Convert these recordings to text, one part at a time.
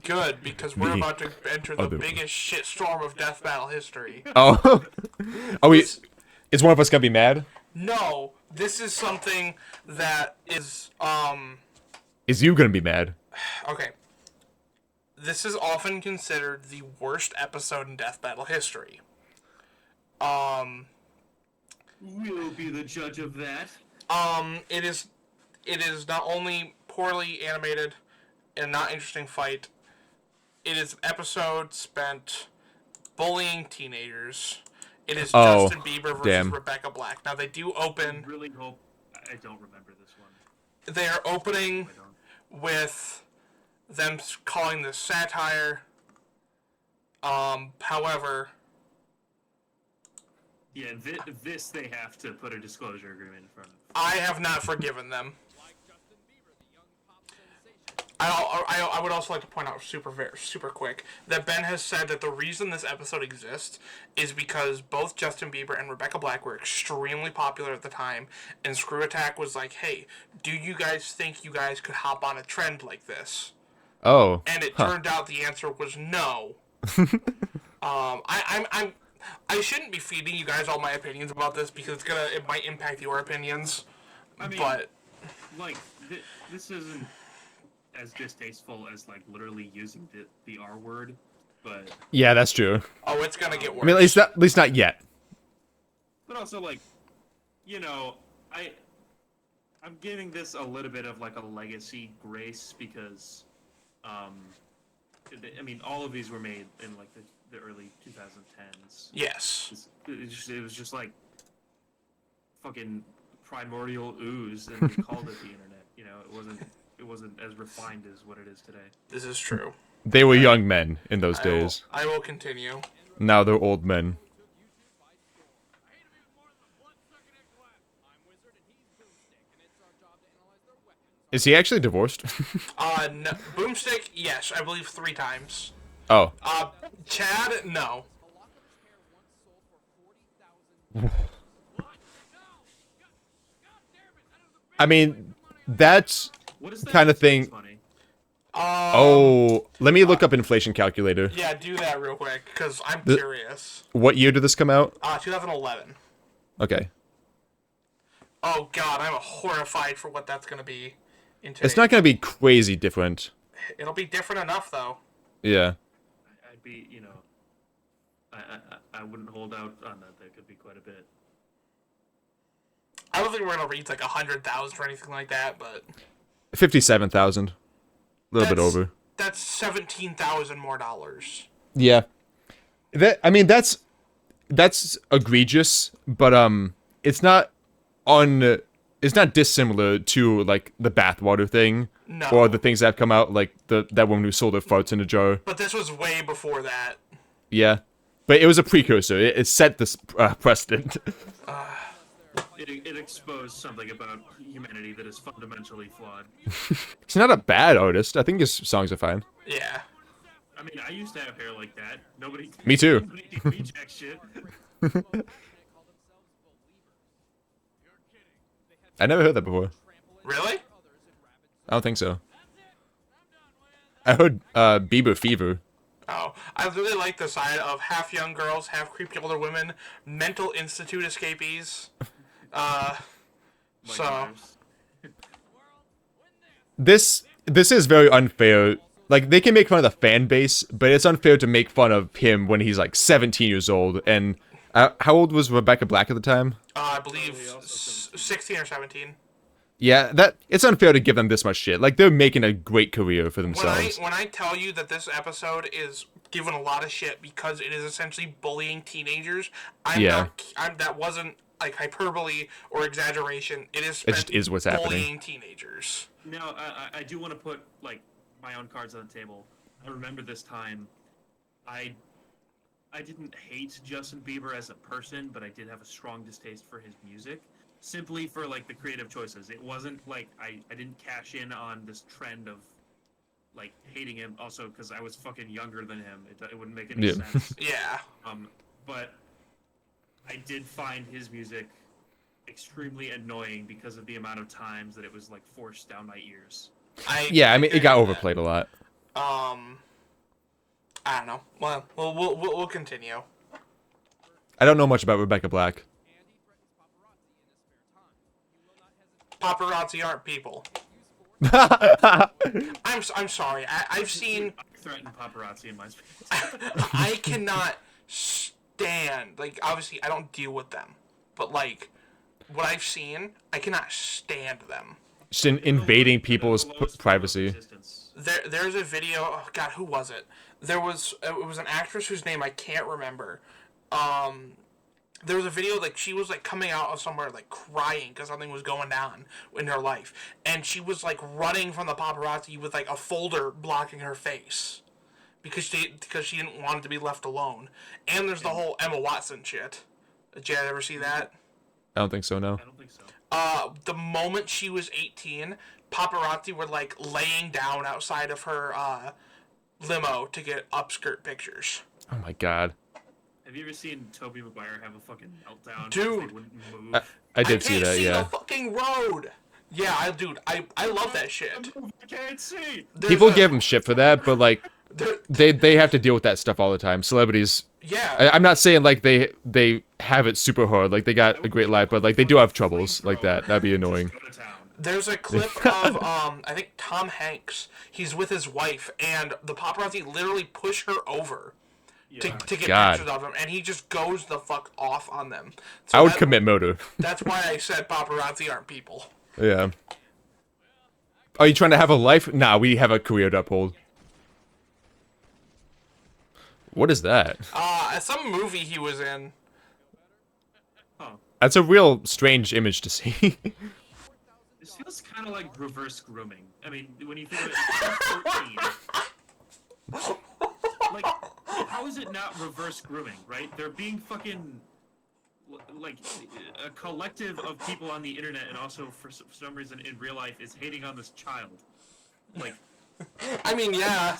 Good, because we're The about to enter the other biggest shitstorm of death battle history. Oh, are we? This, Is one of us gonna be mad? no, this is something that is, Is you gonna be mad? okay. This is often considered the worst episode in death battle history. We'll be the judge of that. It is not only poorly animated and not interesting fight. It is an episode spent bullying teenagers. It is Oh, Justin Bieber versus damn. Rebecca Black. Now they do I open. really hope I don't remember this one. They are opening I don't. with them calling this satire. However, Yeah, this they have to put a disclosure agreement in front of. I have not forgiven them. I would also like to point out super quick that Ben has said that the reason this episode exists is because both Justin Bieber and Rebecca Black were extremely popular at the time, and Screw Attack was like, hey, do you guys think you guys could hop on a trend like this? Oh, And it turned out the answer was no. I shouldn't be feeding you guys all my opinions about this because it might impact your opinions. I mean, But like this isn't as distasteful as like literally using the R word, but yeah, that's true. oh, it's gonna get worse. I mean, at least not yet. but also like, you know, I'm giving this a little bit of like a legacy grace because, I mean, all of these were made in like the early 2010s. Yes. It was just like fucking primordial ooze, and we called it the internet. You know, it wasn't as refined as what it is today. This is true. They were young men in those days. I will continue. Now they're old men. Is he actually divorced? No, Boomstick, yes, I believe 3 times. Oh. Chad, no. I mean, that's What is that? kind of thing. That's funny. Oh, let me look up inflation calculator. Yeah, do that real quick, because I'm curious. What year did this come out? 2011. Okay. Oh god, I'm horrified for what that's gonna be. It's not gonna be crazy different. It'll be different enough, though. Yeah. I'd be, you know, I wouldn't hold out on that. That could be quite a bit. I don't think we're gonna reach like 100,000 or anything like that, but 57,000. A little bit over. That's 17,000 more dollars. Yeah. I mean, that's egregious, but it's not dissimilar to like the bathwater thing, No. or the things that have come out, like that woman who sold her farts in a jar. But this was way before that. Yeah, but it was a precursor. It set this precedent. It exposed something about humanity that is fundamentally flawed. He's not a bad artist. I think his songs are fine. Yeah. I mean, I used to have hair like that. Nobody. Me too. Nobody did me jack shit. I never heard that before. Really? I don't think so. I heard Bieber Fever. Oh, I really like the side of half young girls, half creepy older women, mental institute escapees. So Nightmares. This is very unfair. Like, they can make fun of the fan base, but it's unfair to make fun of him when he's like 17 years old. And how old was Rebecca Black at the time? I believe 16 or 17. Yeah, it's unfair to give them this much shit. Like, they're making a great career for themselves. When I tell you that this episode is given a lot of shit because it is essentially bullying teenagers, that wasn't like hyperbole or exaggeration. It is just is what's happening. Bullying teenagers. Now, I do want to put like my own cards on the table. I remember this time, I didn't hate Justin Bieber as a person, but I did have a strong distaste for his music, simply for like the creative choices. It wasn't like I didn't cash in on this trend of like hating him. Also, because I was fucking younger than him, it wouldn't make any sense. Yeah. But I did find his music extremely annoying because of the amount of times that it was like forced down my ears. Yeah, I mean, it got overplayed a lot. I don't know. Well, we'll continue. I don't know much about Rebecca Black. Paparazzi aren't people. I'm sorry. I've seen. I threaten paparazzi in my space. I cannot stand. Like, obviously, I don't deal with them, but like, what I've seen, I cannot stand them. Just invading people's privacy. There's a video. Oh God, who was it? It was an actress whose name I can't remember. There was a video like she was like coming out of somewhere like crying because something was going down in her life, and she was like running from the paparazzi with like a folder blocking her face because she didn't want to be left alone. And there's the whole Emma Watson shit. Did you ever see that? I don't think so, no. I don't think so. The moment she was 18, paparazzi were like laying down outside of her limo to get upskirt pictures. Oh my god. Have you ever seen Tobey Maguire have a fucking meltdown? Dude. They wouldn't move. I did see that, yeah. The fucking road. Yeah, I love that shit. I can't see. People give him shit for that, but like they have to deal with that stuff all the time. Celebrities. Yeah. I'm not saying like they have it super hard, like they got a great life, but like they do have troubles like that. That'd be annoying. There's a clip of I think Tom Hanks. He's with his wife, and the paparazzi literally push her over to get God. pictures of him, and he just goes the fuck off on them. So I would commit murder. That's why I said paparazzi aren't people. Yeah. Are you trying to have a life? Nah, we have a career to uphold. What is that? Some movie he was in. Oh. That's a real strange image to see. This feels kind of like reverse grooming. I mean, when you think of it, 13. Like, how is it not reverse grooming, right? They're being fucking, like, a collective of people on the internet, and also for some reason in real life is hating on this child. Like, I mean, yeah,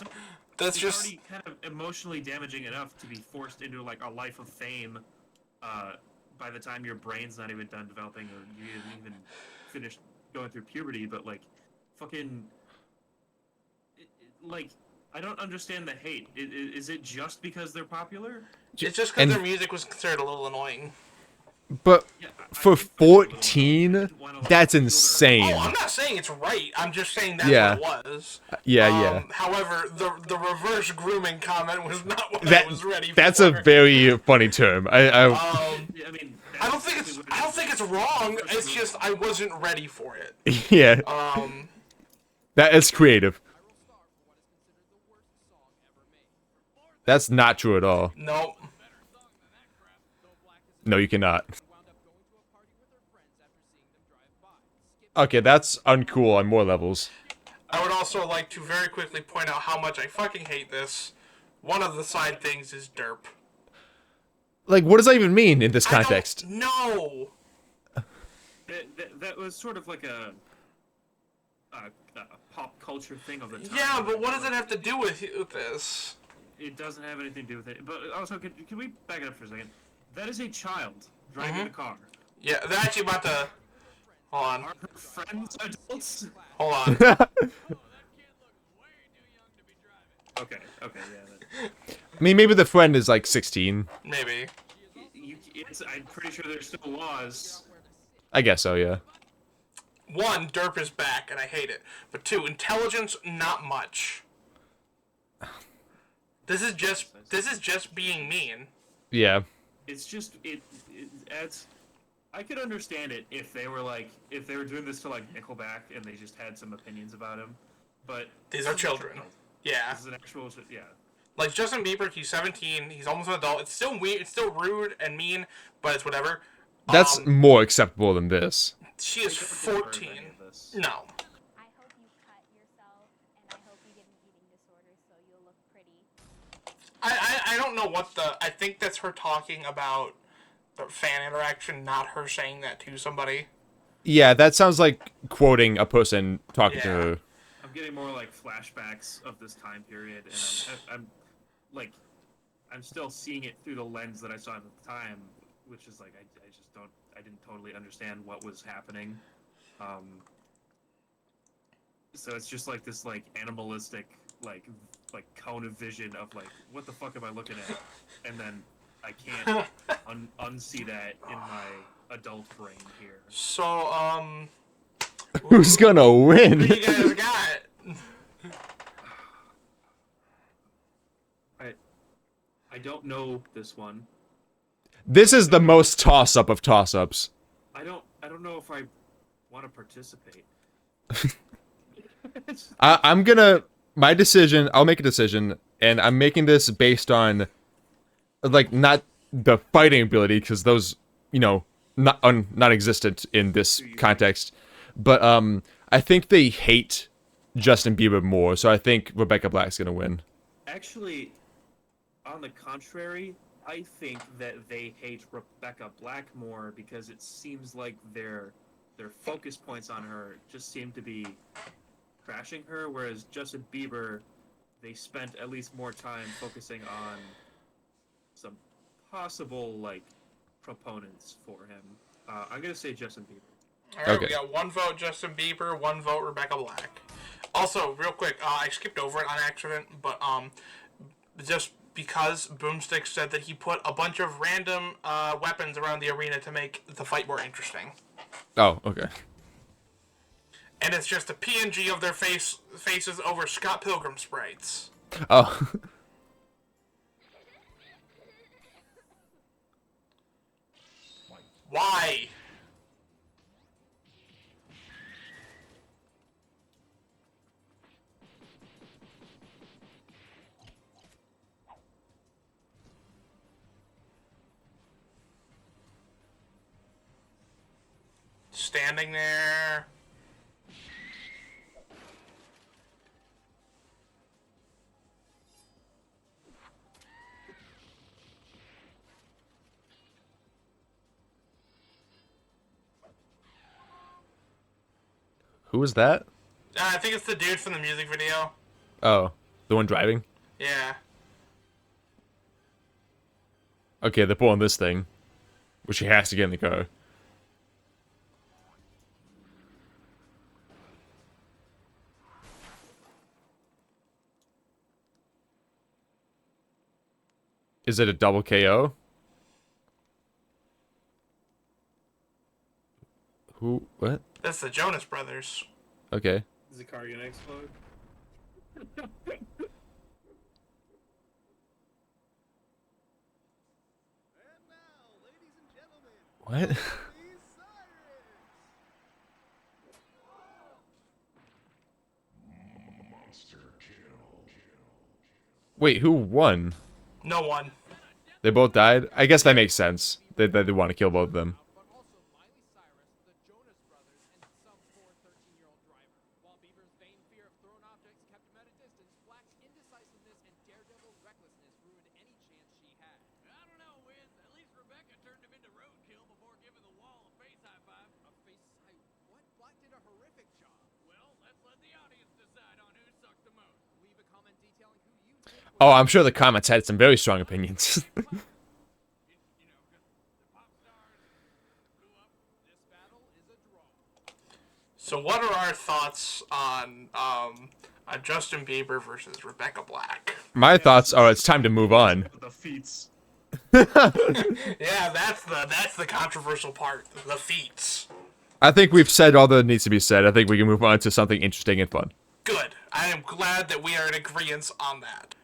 that's it's just already kind of emotionally damaging enough to be forced into like a life of fame. By the time your brain's not even done developing, or you haven't even finished going through puberty, but like, fucking, like. I don't understand the hate. Is it just because they're popular? it's just because their music was considered a little annoying. But Yeah, for 14, that's insane. Oh, I'm not saying it's right. I'm just saying that's Yeah. what it was. Yeah. However, the reverse grooming comment was not what That I was ready for. that's a very funny term. Yeah, I mean, I don't think it's wrong. It's just I wasn't ready for it. Yeah. Um, That is creative. That's not true at all. nope. No, you cannot. Okay, that's uncool on more levels. I would also like to very quickly point out how much I fucking hate this. One of the side things is derp. Like, what does that even mean in this context? No. that was sort of like a pop culture thing of the time. Yeah, but what does it have to do with this? It doesn't have anything to do with it. But also, can we back it up for a second? That is a child driving the car. Yeah, they're actually about to. Hold on. Are her friends adults? Hold on. Okay, yeah. I mean, maybe the friend is like 16. Maybe. I'm pretty sure there's still laws. I guess so, yeah. One, derp is back, and I hate it. But two, intelligence, not much. This is just being mean. Yeah. It's just it adds. I could understand it if they were doing this to like Nickelback and they just had some opinions about him, but These are children. Yeah. This is an actual Like Justin Bieber, he's 17. He's almost an adult. It's still weird. It's still rude and mean, but it's whatever. That's more acceptable than this. She is 14. No. I hope you cut yourself, and I hope you get an eating disorder so you'll look pretty. I don't know what the... I think that's her talking about the fan interaction, not her saying that to somebody. Yeah, that sounds like quoting a person talking to her. I'm getting more like flashbacks of this time period, and I'm still seeing it through the lens that I saw at the time, which is like I didn't totally understand what was happening. So it's just like this like animalistic like like cone of vision of like, what the fuck am I looking at? And then I can't unsee that in my adult brain here. So, Who's gonna who win? you guys got? I don't know this one. This is the most toss-up of toss-ups. I don't know if I want to participate. I'm gonna my decision. I'll make a decision, and I'm making this based on like not the fighting ability because those non-existent in this context, but I think they hate Justin Bieber more, so I think Rebecca Black's gonna win. Actually, on the contrary, I think that they hate Rebecca Black more because it seems like their focus points on her just seem to be crashing her, whereas Justin Bieber, they spent at least more time focusing on some possible like proponents for him. I'm gonna say Justin Bieber. All right, Okay. we got 1 vote Justin Bieber, 1 vote Rebecca Black. Also, real quick, I skipped over it on accident, but just because Boomstick said that he put a bunch of random weapons around the arena to make the fight more interesting. Oh, okay. And it's just a PNG of their faces over Scott Pilgrim sprites. Oh. Why? Standing there. Who was that? I think it's the dude from the music video. Oh, the one driving? Yeah. Okay, they're pulling this thing, which he has to get in the car. Is it a double KO? Who? What? That's the Jonas Brothers. Okay. Is the car gonna explode? What? Wait, who won? No one. They both died? I guess that makes sense. They want to kill both of them. but also Miley Cyrus, the Jonas Brothers, and some poor 13-year-old driver. While Bieber's vain fear of thrown objects kept him at a distance, Black's indecisiveness and daredevil recklessness ruined any chance she had. I don't know, Wiz. At least Rebecca turned him into roadkill before giving the wall a face high five. A face high what? Black did a horrific job. Well, let's let the audience decide on who sucked the most. Leave a comment detailing who you think Oh, I'm sure the comments had some very strong opinions. You know, 'cause the pop stars blew up. this battle is a draw. So what are our thoughts on Justin Bieber versus Rebecca Black? My thoughts are it's time to move on. The feats. Yeah, that's the controversial part. The feats. I think we've said all that needs to be said. I think we can move on to something interesting and fun. Good. I am glad that we are in agreement on that.